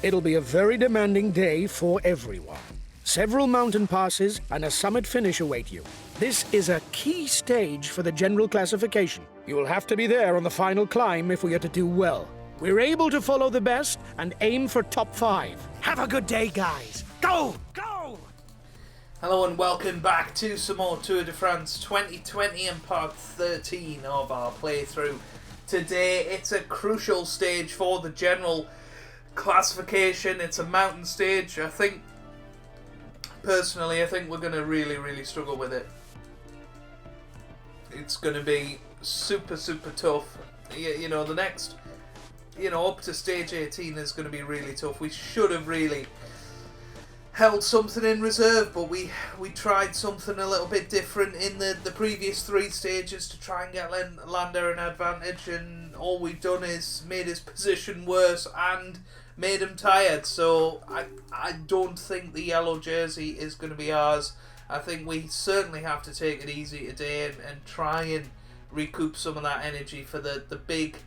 It'll be a very demanding day for everyone. Several mountain passes and a summit finish await you. This is a key stage for the general classification. You will have to be there on the final climb if we are to do well. We're able to follow the best and aim for top 5. Have a good day, guys. Go! Go! Hello and welcome back to some more Tour de France 2020 and part 13 of our playthrough. Today it's a crucial stage for the general classification. It's a mountain stage. Personally, I think we're going to really struggle with it. It's going to be super tough. You know, the next, up to stage 18 is going to be really tough. We should have really held something in reserve, but we tried something a little bit different in the previous 3 stages to try and get Landa an advantage, and all we've done is made his position worse and made him tired. So I don't think the yellow jersey is going to be ours. I think we certainly have to take it easy today and try and recoup some of that energy for the big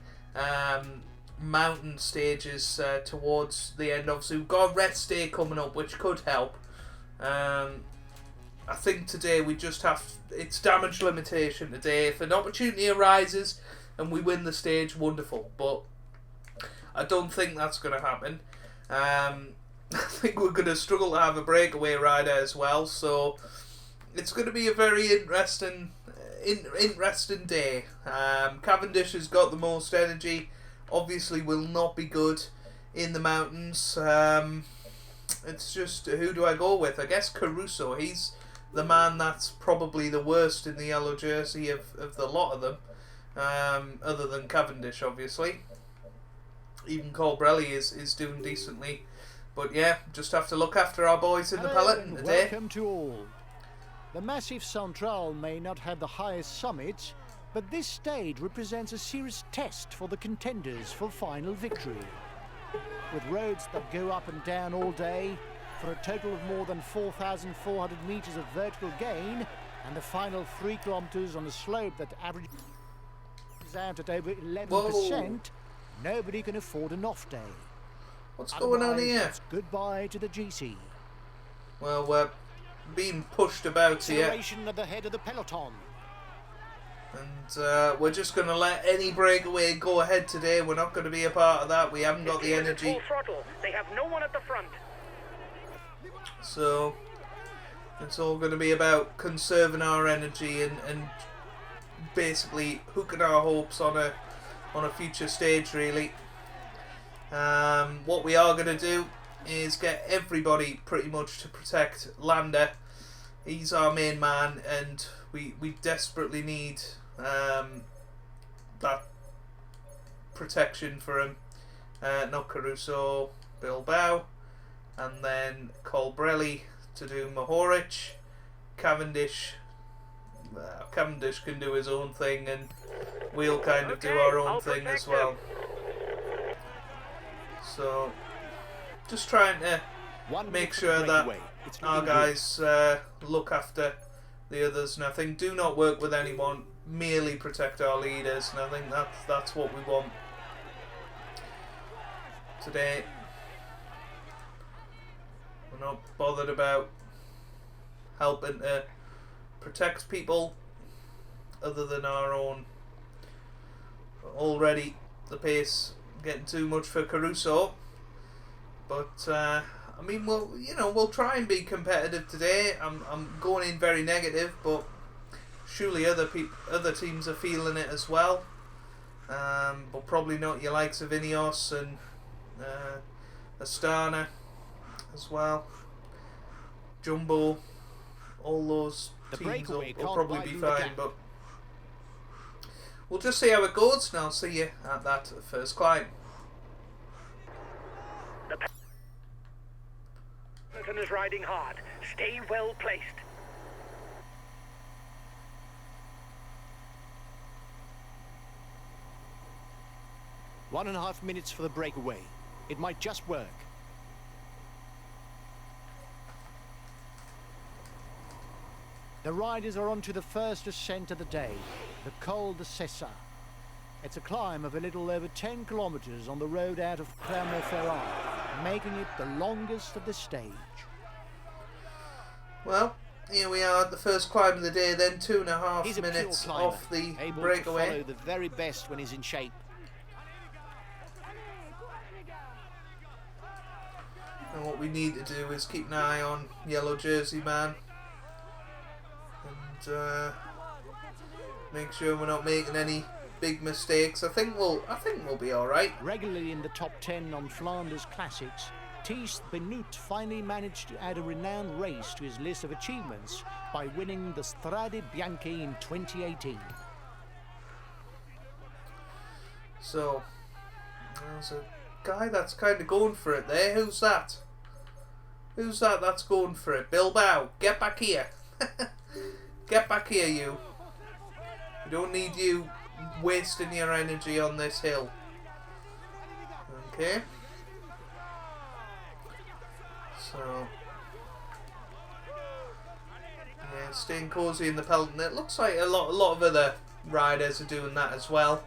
mountain stages towards the end. Obviously we've got a rest day coming up, which could help. I think today we just it's damage limitation today. If an opportunity arises and we win the stage, wonderful, but I don't think that's going to happen. I think we're going to struggle to have a breakaway rider as well, so it's going to be a very interesting day. Cavendish has got the most energy, obviously will not be good in the mountains. It's just, who do I go with? I guess Caruso. He's the man that's probably the worst in the yellow jersey of the lot of them, other than Cavendish, obviously. Even Colbrelli is doing decently. But yeah, just have to look after our boys in the peloton today. Welcome to all. The Massif Central may not have the highest summits, but this stage represents a serious test for the contenders for final victory. With roads that go up and down all day, for a total of more than 4,400 meters of vertical gain, and the final 3 kilometers on a slope that averages out at over 11%, Whoa. Nobody can afford an off day. What's going on here? It's goodbye to the GC. Well, we're being pushed about here, Acceleration at the head of the peloton. and we're just going to let any breakaway go ahead today. We're not going to be a part of that. We haven't got the energy. Full throttle. They have no one at the front. So it's all going to be about conserving our energy and basically hooking our hopes on a future stage, really. What we are going to do is get everybody pretty much to protect Landa. He's our main man, and we desperately need that protection for him. Not Caruso, Bilbao, and then Colbrelli to do Mohoric. Cavendish can do his own thing, and we'll kind of do our own thing as well. So just trying to make sure that our guys look after the others, and I think do not work with anyone, merely protect our leaders, and I think that's what we want today. We're not bothered about helping to protect people other than our own. Already the pace getting too much for Caruso, but I mean, we'll try and be competitive today. I'm going in very negative, but surely other teams are feeling it as well, but probably not your likes of Ineos and Astana as well, Jumbo. All those teams will probably be fine, but we'll just see how it goes, and I'll see you at that first climb. The peloton is riding hard. Stay well placed. One and a half minutes for the breakaway. It might just work. The riders are onto the first ascent of the day, the Col de Cessa. It's a climb of a little over 10 kilometers on the road out of Clermont-Ferrand. making it the longest of the stage. Well, here we are at the first climb of the day, then He's 2.5 a pure minutes climber, off the able to breakaway. follow the very best when he's in shape. And what we need to do is keep an eye on Yellow Jersey Man and make sure we're not making any big mistakes. I think we'll be all right. Regularly in the top 10 on Flanders Classics, Thies Benoot finally managed to add a renowned race to his list of achievements by winning the Strade Bianche in 2018. So there's a guy that's kind of going for it there. Who's that? Who's that that's going for it? Bilbao, get back here. Get back here, you. We don't need you wasting your energy on this hill. Okay. So, yeah, staying cozy in the peloton. It looks like a lot of other riders are doing that as well.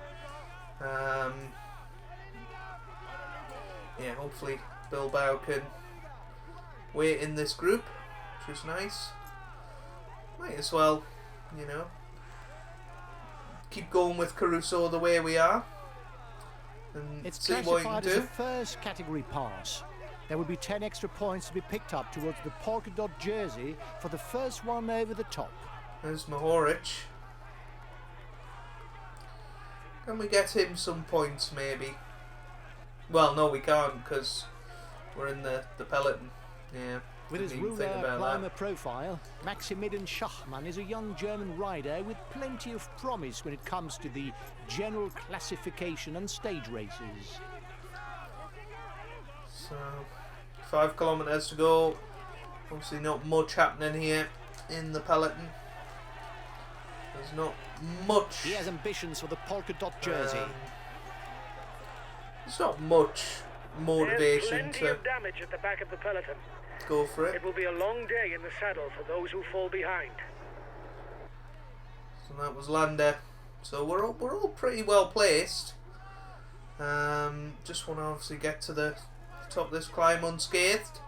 Yeah, hopefully Bilbao can wait in this group, which is nice. Might as well, you know, keep going with Caruso the way we are and It's see what you can classified as a do. first category pass. There will be 10 extra points to be picked up towards the polka dot jersey for the first one over the top. There's Mahoric. Can we get him some points, maybe? Well, no, we can't, because we're in the peloton. Yeah. With his didn't even think ruler about climber that. profile, Maximilian Schachmann is a young German rider with plenty of promise when it comes to the general classification and stage races. So, 5 kilometres to go. Obviously not much happening here in the peloton. There's not much. He has ambitions for the polka dot jersey. There's not much There's motivation plenty to of damage at the back of the peloton. go for it. It will be a long day in the saddle for those who fall behind. So that was Landa. So we're all pretty well placed. Just want to obviously get to the top of this climb unscathed.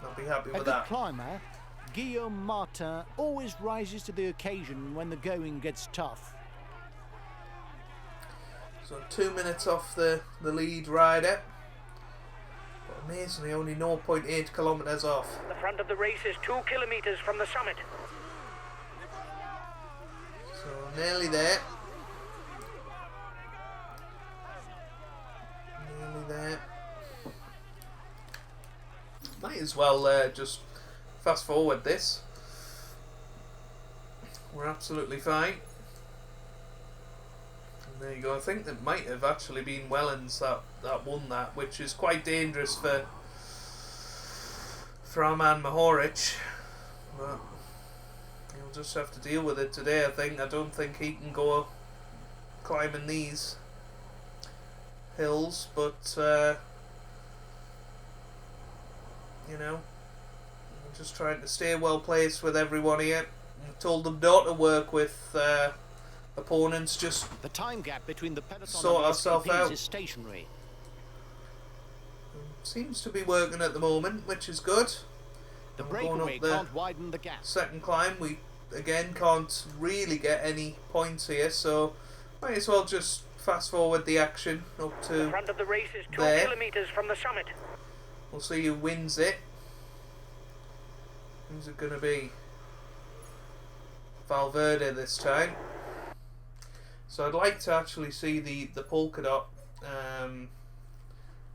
I'll be happy A with good that. climber, Guillaume Martin always rises to the occasion when the going gets tough. So 2 minutes off the lead rider. But amazingly only 0.8 kilometres off. The front of the race is 2 kilometers from the summit. So nearly there. Nearly there. Might as well just fast forward this. We're absolutely fine. And there you go. I think it might have actually been Wellens that won that, which is quite dangerous for our man Mahoric. But he'll just have to deal with it today, I think. I don't think he can go climbing these hills, but you know, I'm just trying to stay well placed with everyone here. I told them not to work with opponents, just The time gap between the peloton Sort and the ourselves escapees out. is stationary. seems to be working at the moment, which is good. The And we're going breakaway up the can't widen the gap. second climb. We again can't really get any points here, so might as well just fast forward the action up The to front of the race is 2 there. kilometers from the summit. We'll see who wins it. Who's it going to be? Valverde this time. So I'd like to actually see the polka dot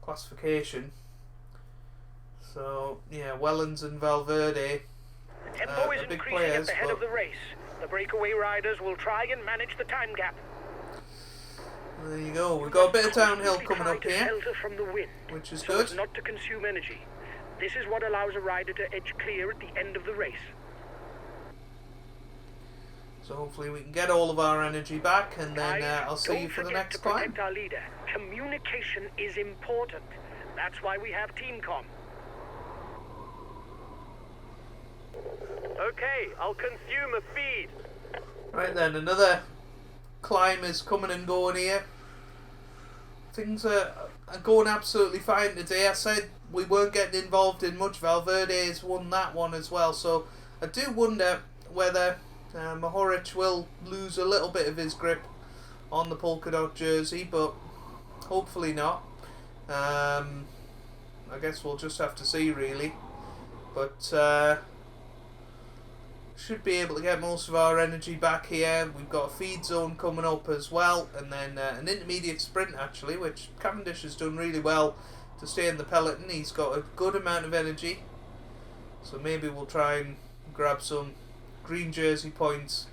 classification. So yeah, Wellens and Valverde, Tempo is the big increasing players, at the head but of the race. The breakaway riders will try and manage the time gap. there you go. We've got a bit of downhill Constantly coming up try to here, shelter from the wind, which is so as good. not to consume energy. This is what allows a rider to edge clear at the end of the race. So hopefully we can get all of our energy back, and then Guys, I'll see you don't for the forget next to climb. protect our leader. Communication is important. That's why we have TeamCom. Okay, I'll consume a feed. Right then, another climb is coming and going here. Things are going absolutely fine today. I said we weren't getting involved in much. Valverde's won that one as well, so I do wonder whether Mohoric will lose a little bit of his grip on the polka dot jersey, but hopefully not. I guess we'll just have to see, really. But should be able to get most of our energy back here. We've got a feed zone coming up as well, and then an intermediate sprint actually, which Cavendish has done really well to stay in the peloton. He's got a good amount of energy, so maybe we'll try and grab some green jersey points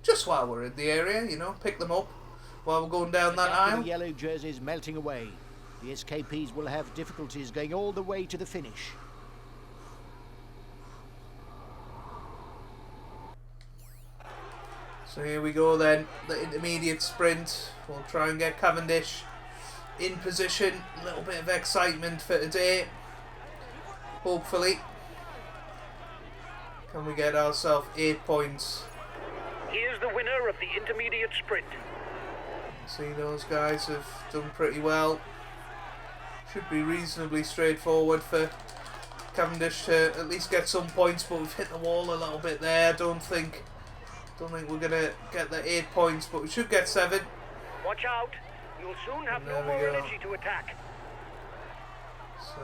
just while we're in the area, you know, pick them up while we're going down that aisle. The yellow jerseys melting away. The SKPs will have difficulties going all the way to the finish. So here we go then, the intermediate sprint. We'll try and get Cavendish in position. A little bit of excitement for today. Hopefully. Can we get ourselves 8 points? Here's the winner of the intermediate sprint. See, those guys have done pretty well. Should be reasonably straightforward for Cavendish to at least get some points, but we've hit the wall a little bit there. Don't think we're gonna get the 8 points, but we should get 7. Watch out. You'll soon have no There we more go. energy to attack. So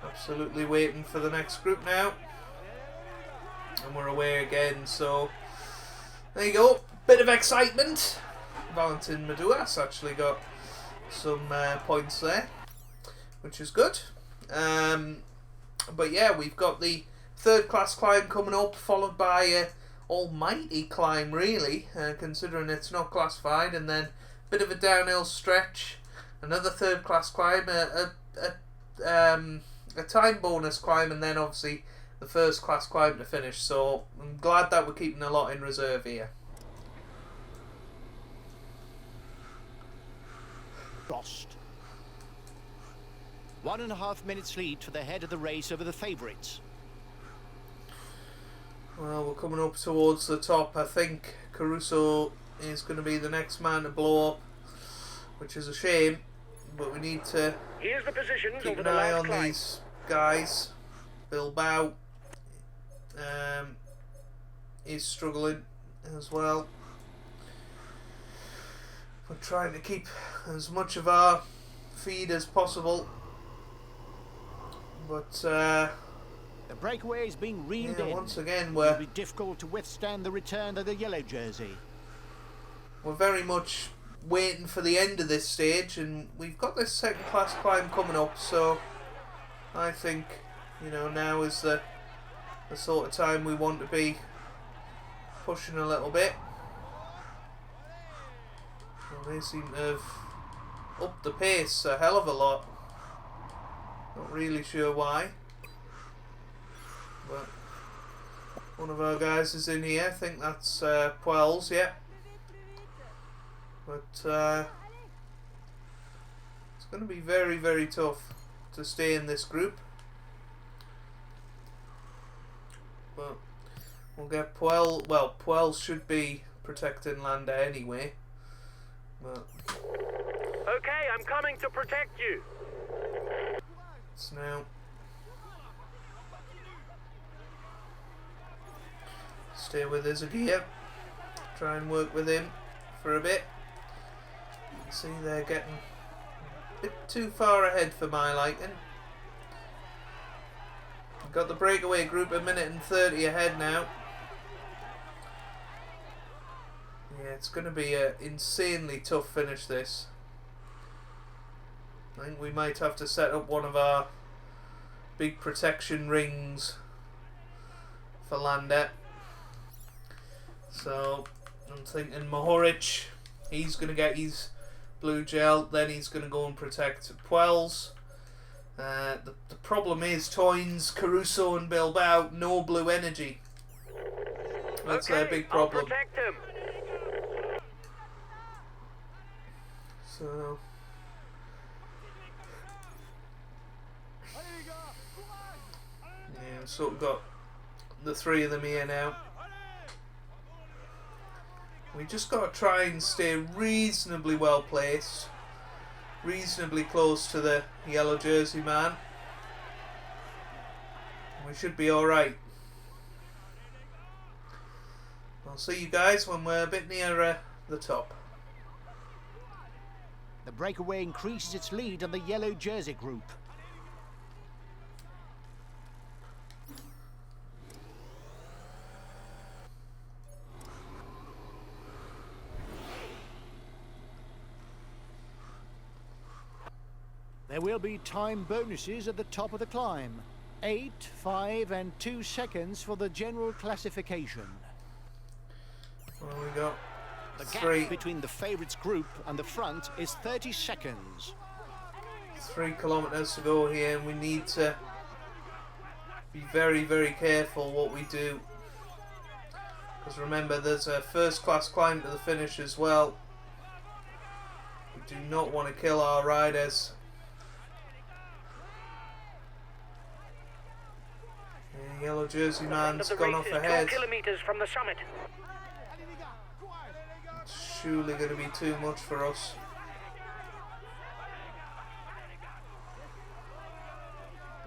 absolutely waiting for the next group now, and we're away again. So there you go, bit of excitement. Valentin Maduas actually got some points there, which is good. But yeah, we've got the third class climb coming up, followed by a almighty climb really, considering it's not classified, and then a bit of a downhill stretch, another third class climb, a time bonus climb, and then obviously the first class climb to finish. So I'm glad that we're keeping a lot in reserve here. Lost. 1.5 minutes lead for the head of the race over the favourites. Well, we're coming up towards the top. I think Caruso is going to be the next man to blow up, which is a shame, but we need to Here's the positions keep over an the eye last on climb. these guys. Bilbao is struggling as well. We're trying to keep as much of our feed as possible, but The breakaway is being reeled yeah, in. once again It'll we're be difficult to withstand the return of the yellow jersey. very much waiting for the end of this stage, and we've got this second class climb coming up, so I think, you know, now is the sort of time we want to be pushing a little bit. Well, they seem to have upped the pace a hell of a lot. Not really sure why, but one of our guys is in here. I think that's Puels, yeah. But it's going to be very, very tough to stay in this group. But we'll get Puel. Well, Puels should be protecting Landa anyway. But Okay, I'm coming to protect you. it's now stay with Izaguirre. Try and work with him for a bit. See, they're getting a bit too far ahead for my liking. Got the breakaway group 1 minute and 30 ahead now. Yeah, it's going to be an insanely tough finish, this. I think we might have to set up one of our big protection rings for Landa. So I'm thinking Mohoric, he's going to get his blue gel, then he's going to go and protect Puels. The problem is Toynes, Caruso and Bilbao, no blue energy. That's okay, their big problem. I'll protect him. So yeah, so we've got the 3 of them here now. We just got to try and stay reasonably well placed, reasonably close to the yellow jersey man. We should be alright. I'll see you guys when we're a bit nearer the top. The breakaway increases its lead on the yellow jersey group. There will be time bonuses at the top of the climb. 8, 5 and 2 seconds for the general classification. Well, we got The 3 gap between the favourites group and the front is 30 seconds. 3 kilometers to go here, and we need to be very, very careful what we do. Because remember, there's a first class climb to the finish as well. We do not want to kill our riders. The yellow jersey man's gone off ahead. 2 kilometers from the summit. It's surely going to be too much for us.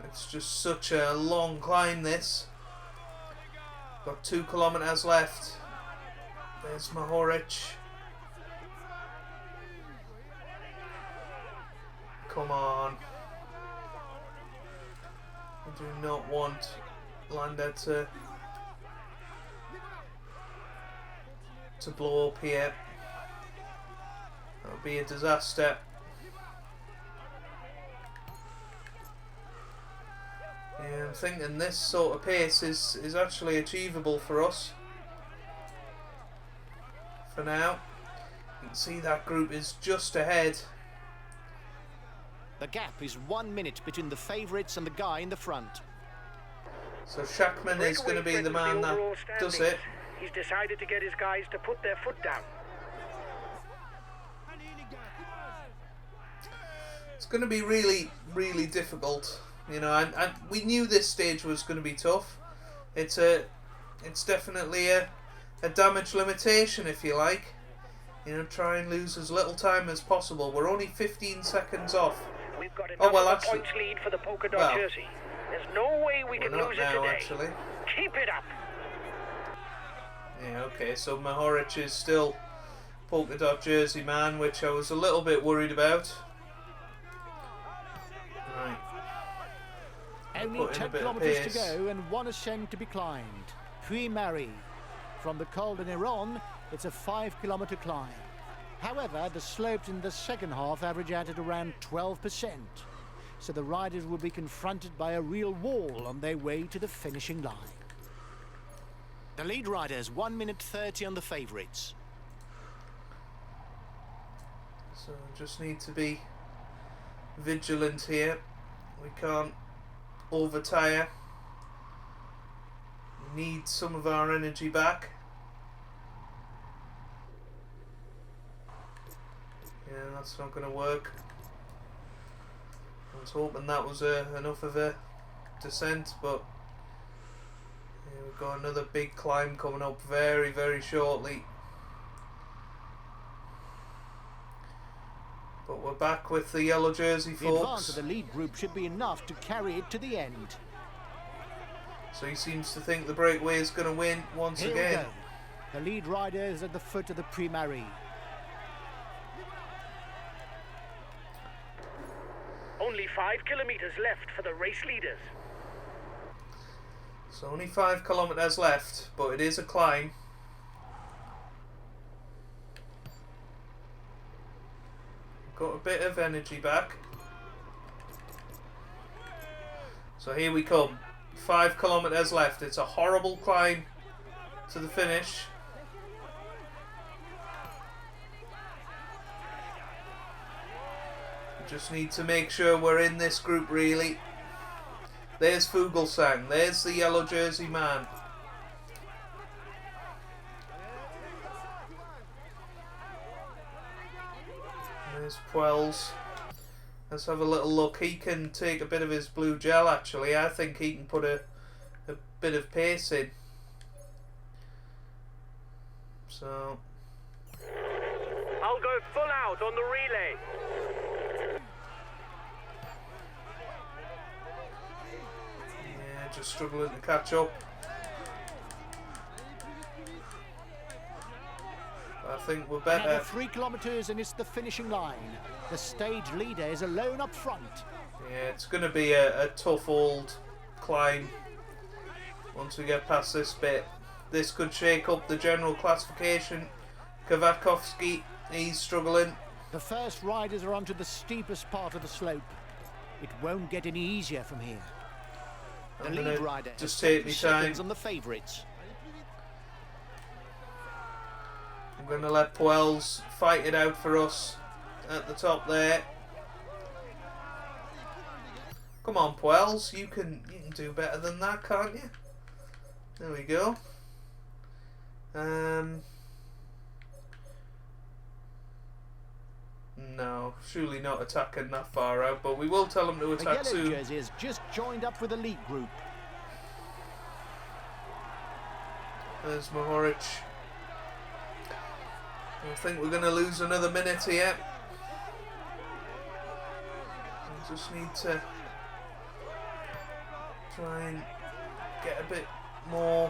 It's just such a long climb, this. Got 2 kilometers left. There's Mahoric. Come on. I do not want Landa to blow up here. That would be a disaster. Yeah, I'm thinking this sort of pace is actually achievable for us. For now. You can see that group is just ahead. The gap is 1 minute between the favourites and the guy in the front. So Shackman is going to be the man that does it. He's decided to get his guys to put their foot down. It's going to be really, really difficult. You know, and we knew this stage was going to be tough. It's definitely a damage limitation, if you like. You know, try and lose as little time as possible. We're only 15 seconds off. We've got enough of a points lead for the polka dot jersey. There's no way we can lose it today. Actually. Keep it up. Yeah, okay, so Mahoric is still polka dot jersey man, which I was a little bit worried about. Right. Only 10 kilometres to go and 1 ascent to be climbed. Puy-Marie. From the Col de Néron, it's a 5 kilometre climb. However, the slopes in the second half average out at around 12%. So the riders will be confronted by a real wall on their way to the finishing line. The lead riders 1 minute 30 on the favourites. So just need to be vigilant here. We can't overtire. We need some of our energy back. Yeah, that's not going to work. I was hoping that was enough of a descent, but yeah, we've got another big climb coming up very, very shortly. But we're back with the yellow jersey, folks. The advance of the lead group should be enough to carry it to the end. So he seems to think the breakaway is going to win once Here again. We go. The lead rider is at the foot of the Puy-Marie. Only 5 kilometers left for the race leaders. So only 5 kilometers left, but it is a climb. Got a bit of energy back. So here we come. 5 kilometers left. It's a horrible climb to the finish. We just need to make sure we're in this group, really. There's Fuglsang. There's the yellow jersey man. There's Puels. Let's have a little look. He can take a bit of his blue gel, actually. I think he can put a bit of pace in. So I'll go full out on the relay. Yeah, just struggling to catch up. I think we're better. Another 3 kilometers and it's the finishing line. The stage leader is alone up front. Yeah, it's going to be a tough old climb once we get past this bit. This could shake up the general classification. Kwiatkowski, he's struggling. The first riders are onto the steepest part of the slope. It won't get any easier from here. The I'm lead gonna rider just has take me 30 time. seconds on the favourites. I'm going to let Puels fight it out for us at the top there. Come on, Puels, you can do better than that, can't you? There we go. No, surely not attacking that far out, but we will tell him to The attack yellow soon. jersey has just joined up with the lead group. There's Mohoric. I think we're going to lose another minute here. We just need to try and get a bit more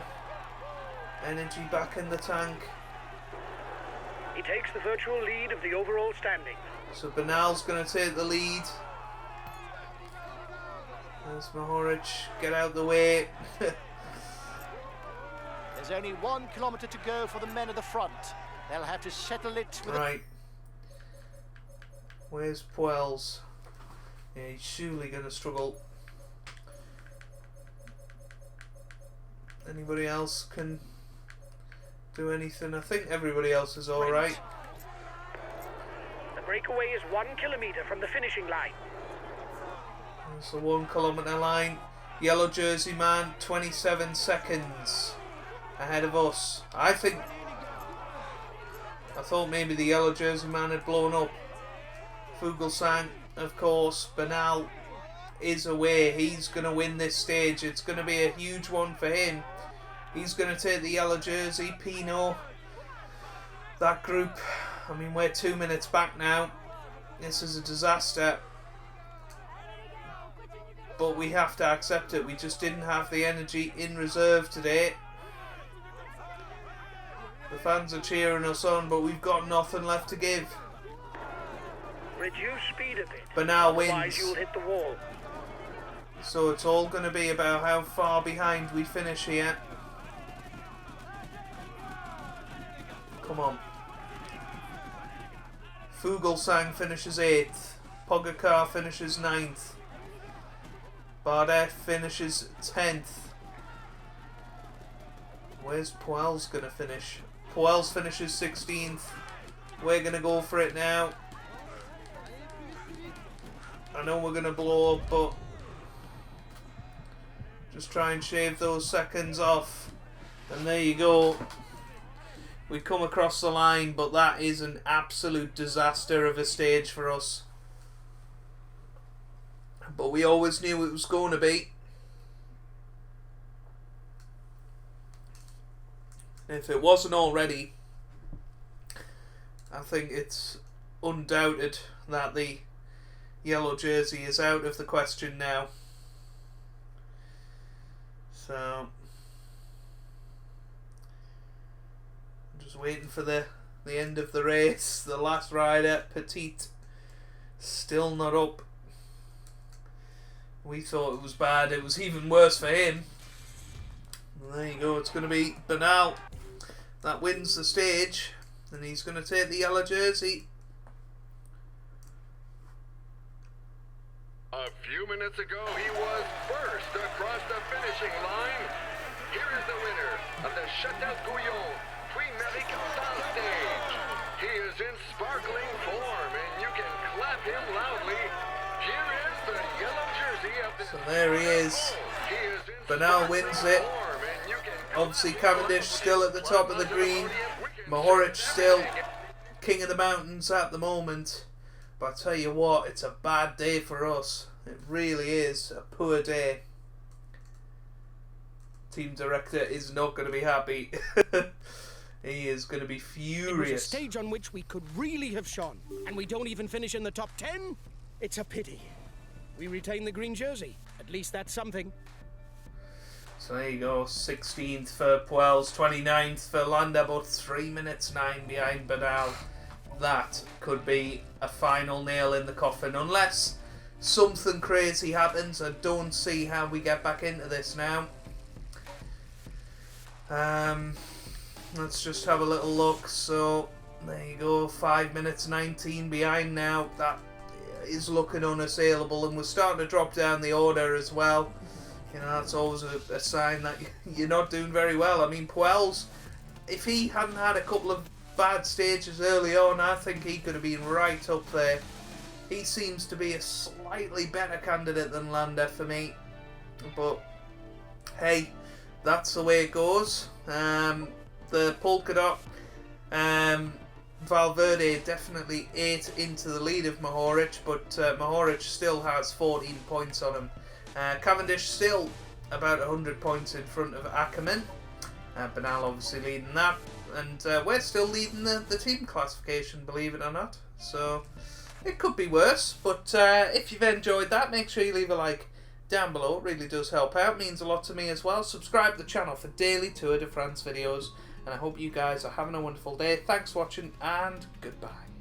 energy back in the tank. He takes the virtual lead of the overall standing. So Bernal's going to take the lead. There's Mohoric. Get out the way. There's only 1 kilometre to go for the men at the front. They'll have to settle it with Right. Where's Puels? Yeah, he's surely going to struggle. Anybody else can do anything? I think everybody else is alright. The breakaway is 1 kilometre from the finishing line. There's the 1 kilometre line. Yellow jersey man, 27 seconds ahead of us. I thought maybe the yellow jersey man had blown up. Fuglsang, of course. Bernal is away. He's going to win this stage. It's going to be a huge one for him. He's going to take the yellow jersey. Pino, that group. I mean, we're 2 minutes back now. This is a disaster. But we have to accept it. We just didn't have the energy in reserve today. The fans are cheering us on, but we've got nothing left to give. Reduce speed a bit. Bernal Otherwise wins. you'll hit the wall. So it's all going to be about how far behind we finish here. Come on. Fuglsang finishes 8th. Pogacar finishes 9th. Bardet finishes 10th. Where's Puels going to finish? Puels finishes 16th. We're going to go for it now. I know we're going to blow up, but just try and shave those seconds off. And there you go. We come across the line, but that is an absolute disaster of a stage for us. But we always knew it was going to be. If it wasn't already, I think it's undoubted that the yellow jersey is out of the question now. So I'm just waiting for the end of the race. The last rider, Petit, still not up. We thought it was bad. It was even worse for him. And there you go. It's going to be Bernal that wins the stage, and he's going to take the yellow jersey. A few minutes ago, he was first across the finishing line. Here is the winner of the Châtel-Guyon Prix-Médical stage. He is in sparkling form, and you can clap him loudly. Here is the yellow jersey of the... So there he is. Bernal wins it. Obviously Cavendish still at the top of the green. Mohoric still king of the mountains at the moment. But I tell you what, it's a bad day for us. It really is a poor day. Team director is not going to be happy. He is going to be It was a furious. stage on which we could really have shone, and we don't even finish in the top 10? It's a pity. We retain the green jersey. At least that's something. So there you go, 16th for Puels, 29th for Landa, but 3 minutes 9 behind Bernal. That could be a final nail in the coffin, unless something crazy happens. I don't see how we get back into this now. Let's just have a little look. So there you go, 5 minutes 19 behind now. That is looking unassailable, and we're starting to drop down the order as well. You know, that's always a sign that you're not doing very well. I mean, Puels, if he hadn't had a couple of bad stages early on, I think he could have been right up there. He seems to be a slightly better candidate than Landa for me. But, hey, that's the way it goes. The polka dot, Valverde definitely ate into the lead of Mohoric, but Mohoric still has 14 points on him. Cavendish still about 100 points in front of Ackerman. Bernal obviously leading that, and we're still leading the team classification, believe it or not. So it could be worse, but if you've enjoyed that, make sure you leave a like down below. It really does help out, means a lot to me as well. Subscribe to the channel for daily Tour de France videos, and I hope you guys are having a wonderful day. Thanks for watching, and goodbye.